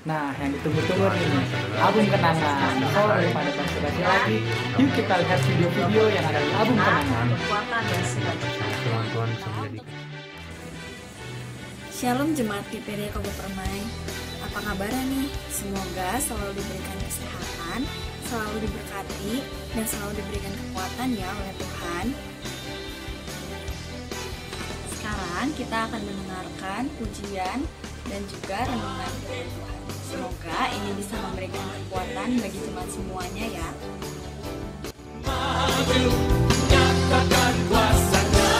Nah, yang ditunggu-tunggu nih, album kenangan. So, daripada basa-basi lagi, yuk kita lihat video-video yang ada di album kenangan. Kekuatan dan sukacita. Tuhan bisa menjadikan. Shalom Jemaat GPD Kobo Permai. Apa kabarnya nih? Semoga selalu diberikan kesehatan, selalu diberkati, dan selalu diberikan kekuatan ya oleh Tuhan. Sekarang kita akan mendengarkan pujian dan juga renungan firman Tuhan. Semoga ini bisa memberikan kekuatan bagi jemaat semuanya ya. Nyatakan kuasa-Nya.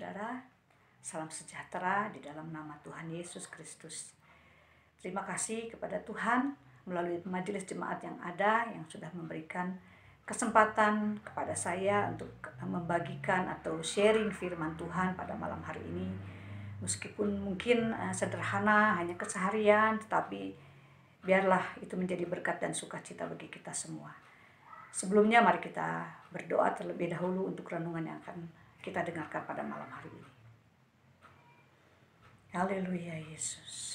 saudara, salam sejahtera di dalam nama Tuhan Yesus Kristus. Terima kasih kepada Tuhan melalui majelis jemaat yang ada yang sudah memberikan kesempatan kepada saya untuk membagikan atau sharing firman Tuhan pada malam hari ini. Meskipun mungkin sederhana, hanya keseharian, tetapi biarlah itu menjadi berkat dan sukacita bagi kita semua. Sebelumnya mari kita berdoa terlebih dahulu untuk renungan yang akan kita dengarkan pada malam hari ini. Haleluya Yesus,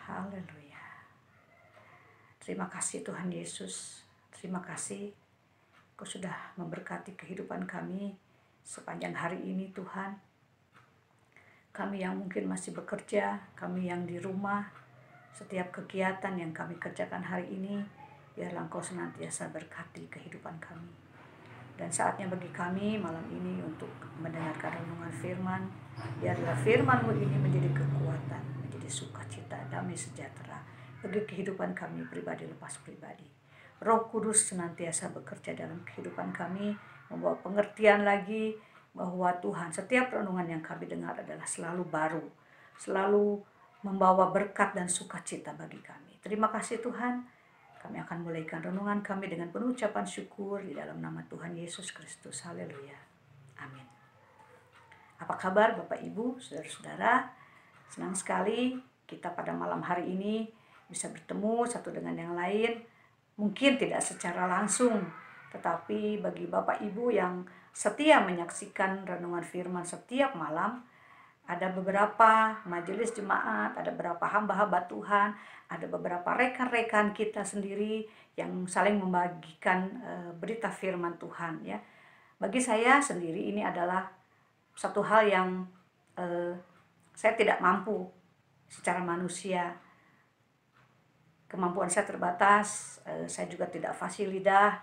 haleluya. Terima kasih Tuhan Yesus, terima kasih Kau sudah memberkati kehidupan kami sepanjang hari ini Tuhan. Kami yang mungkin masih bekerja, kami yang di rumah, setiap kegiatan yang kami kerjakan hari ini, biarlah Engkau senantiasa berkati kehidupan kami. Dan saatnya bagi kami malam ini untuk mendengarkan renungan firman, biarlah firman-Mu ini menjadi kekuatan, menjadi sukacita, damai sejahtera bagi kehidupan kami pribadi lepas pribadi. Roh Kudus senantiasa bekerja dalam kehidupan kami, membawa pengertian lagi bahwa Tuhan setiap renungan yang kami dengar adalah selalu baru, selalu membawa berkat dan sukacita bagi kami. Terima kasih Tuhan, kami akan mulaikan renungan kami dengan penuh ucapan syukur di dalam nama Tuhan Yesus Kristus. Haleluya. Amin. Apa kabar Bapak Ibu, saudara-saudara? Senang sekali kita pada malam hari ini bisa bertemu satu dengan yang lain. Mungkin tidak secara langsung, tetapi bagi Bapak Ibu yang setia menyaksikan renungan firman setiap malam, ada beberapa majelis jemaat, ada beberapa hamba-hamba Tuhan, ada beberapa rekan-rekan kita sendiri yang saling membagikan berita firman Tuhan ya. Bagi saya sendiri ini adalah satu hal yang saya tidak mampu secara manusia. Kemampuan saya terbatas, saya juga tidak fasih lidah,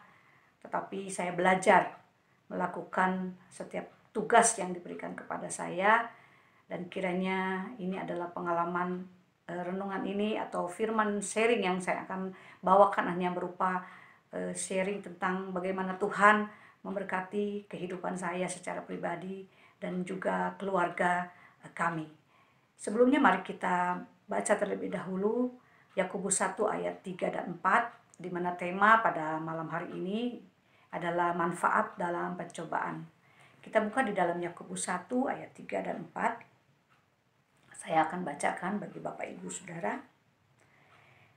tetapi saya belajar melakukan setiap tugas yang diberikan kepada saya, dan kiranya ini adalah pengalaman renungan ini atau firman sharing yang saya akan bawakan hanya berupa sharing tentang bagaimana Tuhan memberkati kehidupan saya secara pribadi dan juga keluarga kami. Sebelumnya mari kita baca terlebih dahulu Yakobus 1 ayat 3 dan 4, di mana tema pada malam hari ini adalah manfaat dalam pencobaan. Kita buka di dalam Yakobus 1 ayat 3 dan 4. Saya akan bacakan bagi Bapak Ibu Saudara.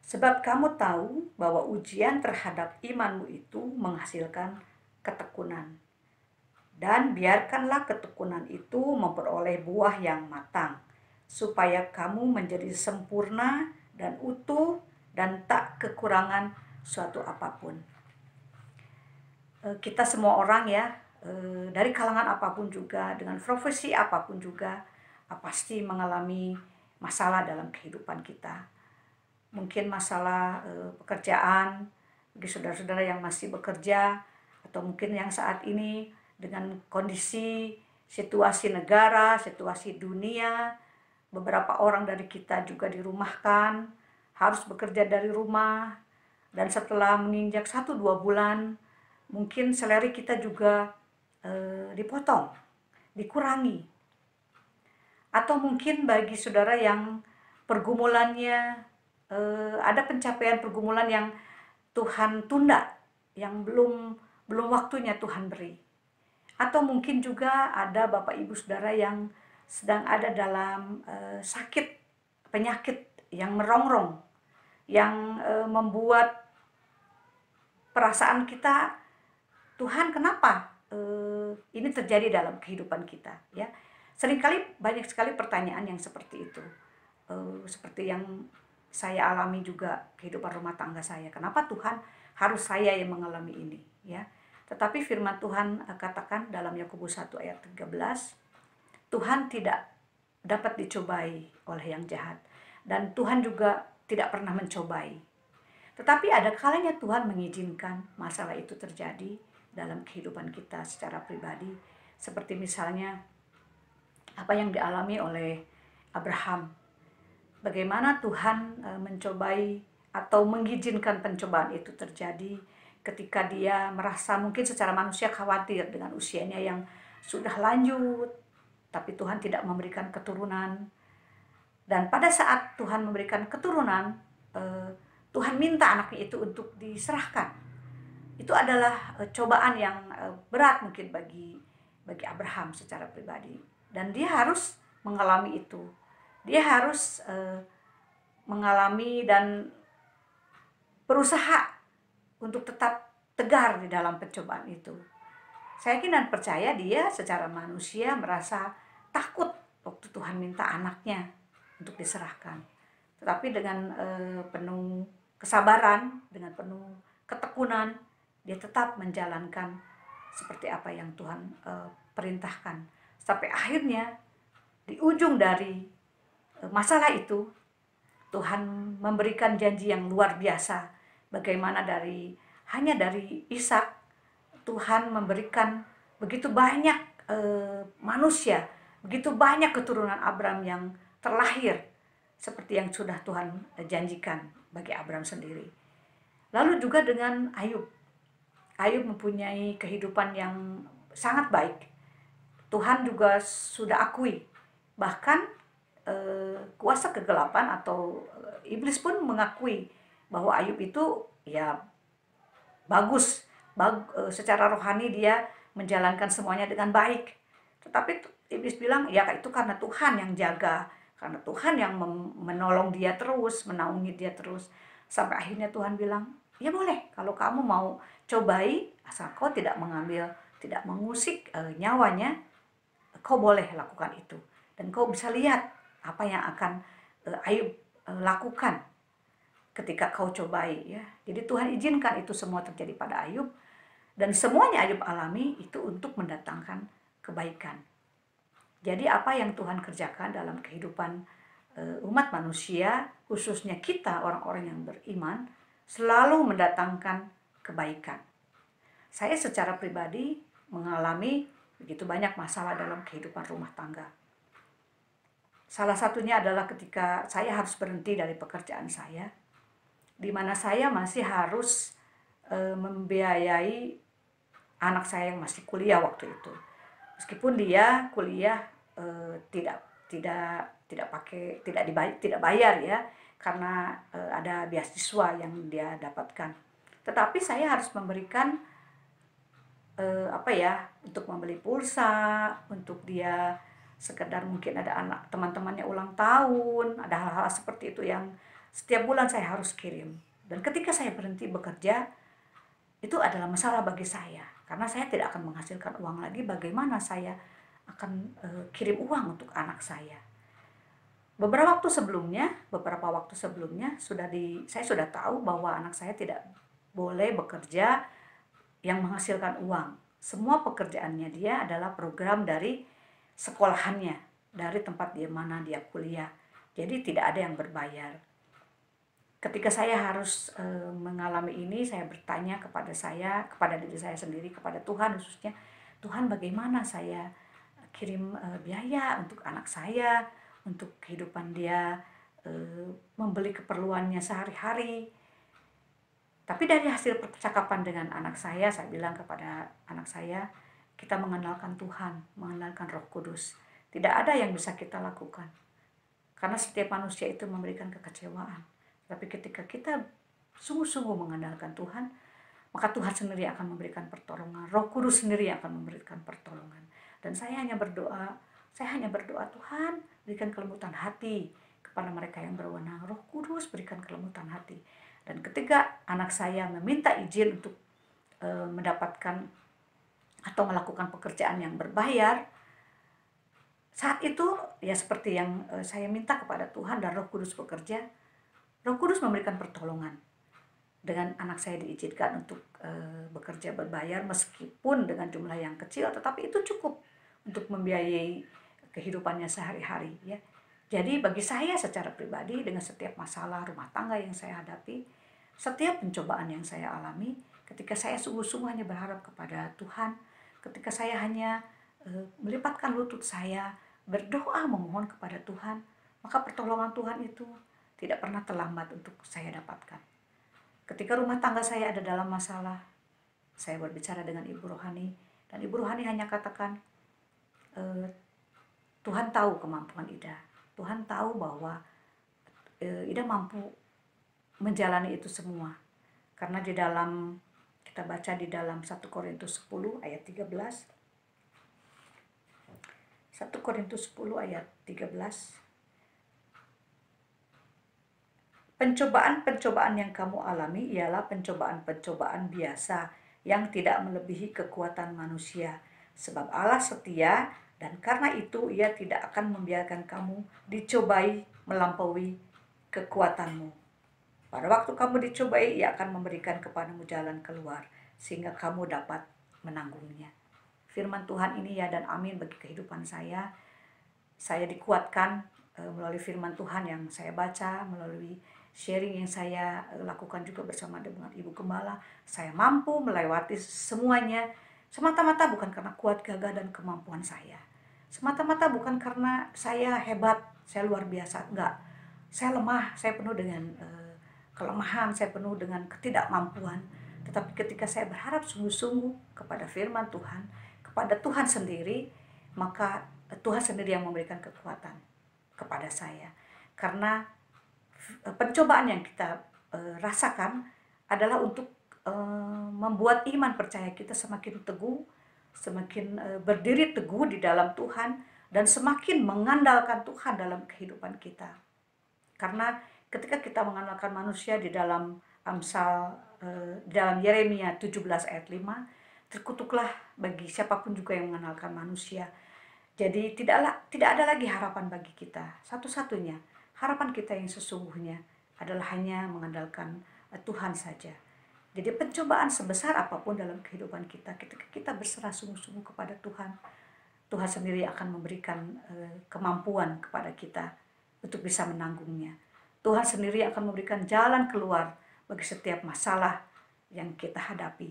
Sebab kamu tahu bahwa ujian terhadap imanmu itu menghasilkan ketekunan. Dan biarkanlah ketekunan itu memperoleh buah yang matang, supaya kamu menjadi sempurna dan utuh dan tak kekurangan suatu apapun. Kita semua orang ya, dari kalangan apapun juga, dengan profesi apapun juga, pasti mengalami masalah dalam kehidupan kita. Mungkin masalah pekerjaan bagi saudara-saudara yang masih bekerja, atau mungkin yang saat ini dengan kondisi situasi negara, situasi dunia, beberapa orang dari kita juga dirumahkan, harus bekerja dari rumah, dan setelah menginjak 1-2 bulan, mungkin salary kita juga dipotong, dikurangi. Atau mungkin bagi saudara yang pergumulannya, ada pencapaian pergumulan yang Tuhan tunda, yang belum waktunya Tuhan beri. Atau mungkin juga ada Bapak Ibu Saudara yang sedang ada dalam sakit, penyakit yang merongrong, yang membuat perasaan kita, Tuhan kenapa ini terjadi dalam kehidupan kita ya. Seringkali banyak sekali pertanyaan yang seperti itu, seperti yang saya alami juga kehidupan rumah tangga saya. Kenapa Tuhan harus saya yang mengalami ini ya. Tetapi firman Tuhan katakan dalam Yakobus 1 ayat 13, Tuhan tidak dapat dicobai oleh yang jahat, dan Tuhan juga tidak pernah mencobai. Tetapi ada kalanya Tuhan mengizinkan masalah itu terjadi dalam kehidupan kita secara pribadi. Seperti misalnya apa yang dialami oleh Abraham. Bagaimana Tuhan mencobai atau mengizinkan pencobaan itu terjadi ketika dia merasa mungkin secara manusia khawatir dengan usianya yang sudah lanjut, tapi Tuhan tidak memberikan keturunan. Dan pada saat Tuhan memberikan keturunan, Tuhan minta anaknya itu untuk diserahkan. Itu adalah cobaan yang berat mungkin bagi Abraham secara pribadi. Dan dia harus mengalami itu. Dia harus mengalami dan berusaha untuk tetap tegar di dalam pencobaan itu. Saya yakin dan percaya dia secara manusia merasa takut waktu Tuhan minta anaknya untuk diserahkan. Tetapi dengan penuh kesabaran, dengan penuh ketekunan, dia tetap menjalankan seperti apa yang Tuhan perintahkan. Sampai akhirnya di ujung dari masalah itu, Tuhan memberikan janji yang luar biasa. Bagaimana hanya dari Ishak, Tuhan memberikan begitu banyak manusia, begitu banyak keturunan Abraham yang terlahir seperti yang sudah Tuhan janjikan bagi Abraham sendiri. Lalu juga dengan Ayub. Ayub mempunyai kehidupan yang sangat baik. Tuhan juga sudah akui. Bahkan kuasa kegelapan atau iblis pun mengakui bahwa Ayub itu ya bagus. Secara rohani dia menjalankan semuanya dengan baik. Tetapi iblis bilang, ya itu karena Tuhan yang jaga. Karena Tuhan yang menolong dia terus, menaungi dia terus. Sampai akhirnya Tuhan bilang, ya boleh kalau kamu mau cobai, asal kau tidak mengusik nyawanya, kau boleh lakukan itu. Dan kau bisa lihat apa yang akan Ayub lakukan ketika kau cobai. Ya. Jadi Tuhan izinkan itu semua terjadi pada Ayub. Dan semuanya Ayub alami itu untuk mendatangkan kebaikan. Jadi apa yang Tuhan kerjakan dalam kehidupan umat manusia, khususnya kita orang-orang yang beriman, selalu mendatangkan kebaikan. Saya secara pribadi mengalami begitu banyak masalah dalam kehidupan rumah tangga. Salah satunya adalah ketika saya harus berhenti dari pekerjaan saya, di mana saya masih harus membiayai anak saya yang masih kuliah waktu itu. Meskipun dia kuliah tidak bayar ya, karena ada beasiswa yang dia dapatkan. Tetapi saya harus memberikan untuk membeli pulsa, untuk dia sekedar mungkin ada anak teman-temannya ulang tahun, ada hal-hal seperti itu yang setiap bulan saya harus kirim. Dan ketika saya berhenti bekerja, itu adalah masalah bagi saya, karena saya tidak akan menghasilkan uang lagi. Bagaimana saya akan kirim uang untuk anak saya? Beberapa waktu sebelumnya saya sudah tahu bahwa anak saya tidak boleh bekerja yang menghasilkan uang. Semua pekerjaannya dia adalah program dari sekolahannya, dari tempat dia kuliah. Jadi tidak ada yang berbayar. Ketika saya harus mengalami ini, saya bertanya kepada diri saya sendiri, kepada Tuhan khususnya, Tuhan bagaimana saya kirim biaya untuk anak saya, untuk kehidupan dia, membeli keperluannya sehari-hari. Tapi dari hasil percakapan dengan anak saya bilang kepada anak saya, kita mengenalkan Tuhan, mengenalkan Roh Kudus. Tidak ada yang bisa kita lakukan. Karena setiap manusia itu memberikan kekecewaan. Tapi ketika kita sungguh-sungguh mengandalkan Tuhan, maka Tuhan sendiri akan memberikan pertolongan. Roh Kudus sendiri akan memberikan pertolongan. Dan saya hanya berdoa, Tuhan berikan kelembutan hati kepada mereka yang berwenang. Roh Kudus berikan kelembutan hati. Dan ketika anak saya meminta izin untuk mendapatkan atau melakukan pekerjaan yang berbayar, saat itu ya seperti yang saya minta kepada Tuhan dan Roh Kudus bekerja, Roh Kudus memberikan pertolongan. Dengan anak saya diizinkan untuk bekerja berbayar meskipun dengan jumlah yang kecil, tetapi itu cukup untuk membiayai kehidupannya sehari-hari ya. Jadi bagi saya secara pribadi, dengan setiap masalah rumah tangga yang saya hadapi, setiap pencobaan yang saya alami, ketika saya sungguh-sungguh hanya berharap kepada Tuhan, ketika saya hanya melipatkan lutut saya, berdoa memohon kepada Tuhan, maka pertolongan Tuhan itu tidak pernah terlambat untuk saya dapatkan. Ketika rumah tangga saya ada dalam masalah, saya berbicara dengan Ibu Rohani, dan Ibu Rohani hanya katakan, Tuhan tahu kemampuan Ida. Tuhan tahu bahwa Ida mampu menjalani itu semua. Karena di dalam, kita baca di dalam 1 Korintus 10 ayat 13. 1 Korintus 10 ayat 13. Pencobaan-pencobaan yang kamu alami ialah pencobaan-pencobaan biasa yang tidak melebihi kekuatan manusia. Sebab Allah setia, dan karena itu Ia tidak akan membiarkan kamu dicobai melampaui kekuatanmu. Pada waktu kamu dicobai, Ia akan memberikan kepadamu jalan keluar, sehingga kamu dapat menanggungnya. Firman Tuhan ini ya dan amin bagi kehidupan saya. Saya dikuatkan melalui firman Tuhan yang saya baca, melalui sharing yang saya lakukan juga bersama dengan Ibu Gembala. Saya mampu melewati semuanya semata-mata bukan karena kuat gagah dan kemampuan saya. Semata-mata bukan karena saya hebat, saya luar biasa. Enggak, saya lemah, saya penuh dengan kelemahan, saya penuh dengan ketidakmampuan. Tetapi ketika saya berharap sungguh-sungguh kepada firman Tuhan, kepada Tuhan sendiri, maka Tuhan sendiri yang memberikan kekuatan kepada saya. Karena pencobaan yang kita rasakan adalah untuk membuat iman percaya kita semakin teguh, semakin berdiri teguh di dalam Tuhan, dan semakin mengandalkan Tuhan dalam kehidupan kita. Karena ketika kita mengandalkan manusia di dalam Amsal, dalam Yeremia 17 ayat 5, terkutuklah bagi siapapun juga yang mengandalkan manusia. Jadi tidak ada lagi harapan bagi kita. Satu-satunya harapan kita yang sesungguhnya adalah hanya mengandalkan Tuhan saja. Jadi pencobaan sebesar apapun dalam kehidupan kita, ketika kita berserah sungguh-sungguh kepada Tuhan, Tuhan sendiri akan memberikan kemampuan kepada kita untuk bisa menanggungnya. Tuhan sendiri akan memberikan jalan keluar bagi setiap masalah yang kita hadapi.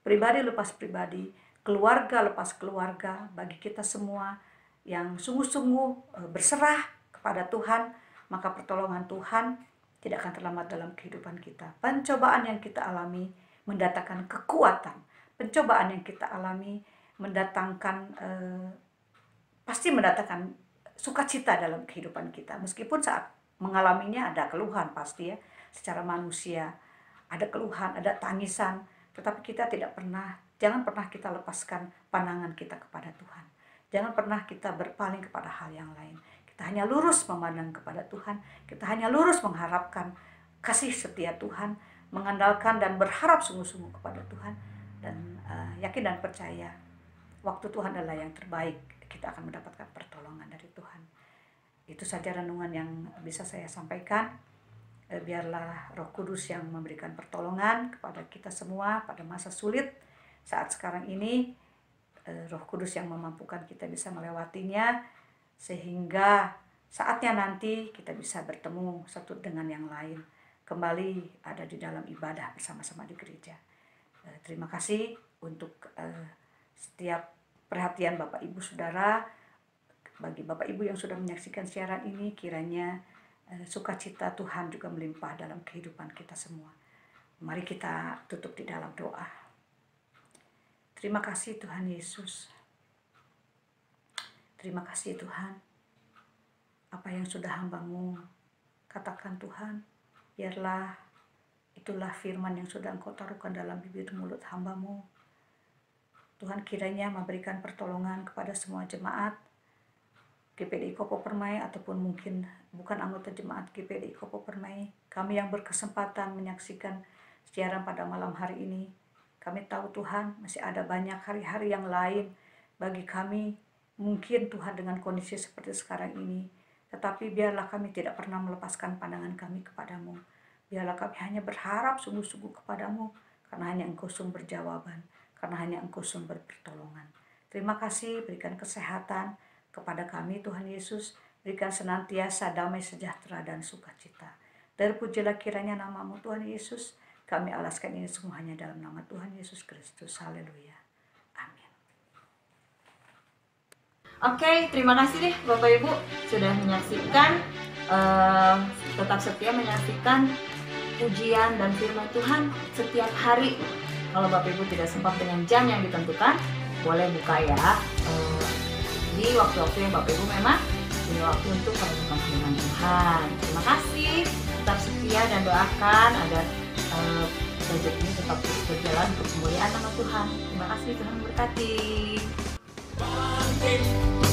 Pribadi lepas pribadi, keluarga lepas keluarga, bagi kita semua yang sungguh-sungguh berserah kepada Tuhan, maka pertolongan Tuhan tidak akan terlambat dalam kehidupan kita. Pencobaan yang kita alami mendatangkan kekuatan. Pencobaan yang kita alami pasti mendatangkan sukacita dalam kehidupan kita. Meskipun saat mengalaminya ada keluhan pasti ya, secara manusia ada keluhan, ada tangisan, tetapi kita jangan pernah kita lepaskan pandangan kita kepada Tuhan. Jangan pernah kita berpaling kepada hal yang lain. Kita hanya lurus memandang kepada Tuhan. Kita hanya lurus mengharapkan kasih setia Tuhan, mengandalkan dan berharap sungguh-sungguh kepada Tuhan, dan yakin dan percaya waktu Tuhan adalah yang terbaik. Kita akan mendapatkan pertolongan dari Tuhan. Itu saja renungan yang bisa saya sampaikan. Biarlah Roh Kudus yang memberikan pertolongan kepada kita semua pada masa sulit saat sekarang ini. Roh Kudus yang memampukan kita bisa melewatinya, sehingga saatnya nanti kita bisa bertemu satu dengan yang lain, kembali ada di dalam ibadah bersama-sama di gereja. Terima kasih untuk setiap perhatian Bapak Ibu Saudara. Bagi Bapak Ibu yang sudah menyaksikan siaran ini, kiranya sukacita Tuhan juga melimpah dalam kehidupan kita semua. Mari kita tutup di dalam doa. Terima kasih Tuhan Yesus. Terima kasih Tuhan. Apa yang sudah hamba-Mu katakan Tuhan, biarlah itulah firman yang sudah Engkau taruhkan dalam bibir mulut hamba-Mu. Tuhan kiranya memberikan pertolongan kepada semua jemaat GPDI Kopo Permai, ataupun mungkin bukan anggota jemaat GPDI Kopo Permai, kami yang berkesempatan menyaksikan siaran pada malam hari ini. Kami tahu Tuhan masih ada banyak hari-hari yang lain bagi kami, mungkin Tuhan dengan kondisi seperti sekarang ini. Tetapi biarlah kami tidak pernah melepaskan pandangan kami kepadamu. Biarlah kami hanya berharap sungguh-sungguh kepadamu, karena hanya Engkau sumber jawaban, karena hanya Engkau sumber pertolongan. Terima kasih, berikan kesehatan kepada kami Tuhan Yesus, berikan senantiasa damai sejahtera dan sukacita. Terpujilah kiranya nama-Mu Tuhan Yesus. Kami alaskan ini semua hanya dalam nama Tuhan Yesus Kristus. Haleluya. Amin. Oke, terima kasih deh Bapak Ibu sudah menyaksikan, tetap setia menyaksikan pujian dan firman Tuhan setiap hari. Kalau Bapak Ibu tidak sempat dengan jam yang ditentukan, boleh buka ya di waktu-waktu yang Bapak Ibu memang punya waktu untuk merenungkan firman Tuhan. Terima kasih, tetap setia dan doakan agar proyek ini tetap terus berjalan untuk kemuliaan nama Tuhan. Terima kasih, Tuhan memberkati. Bangkit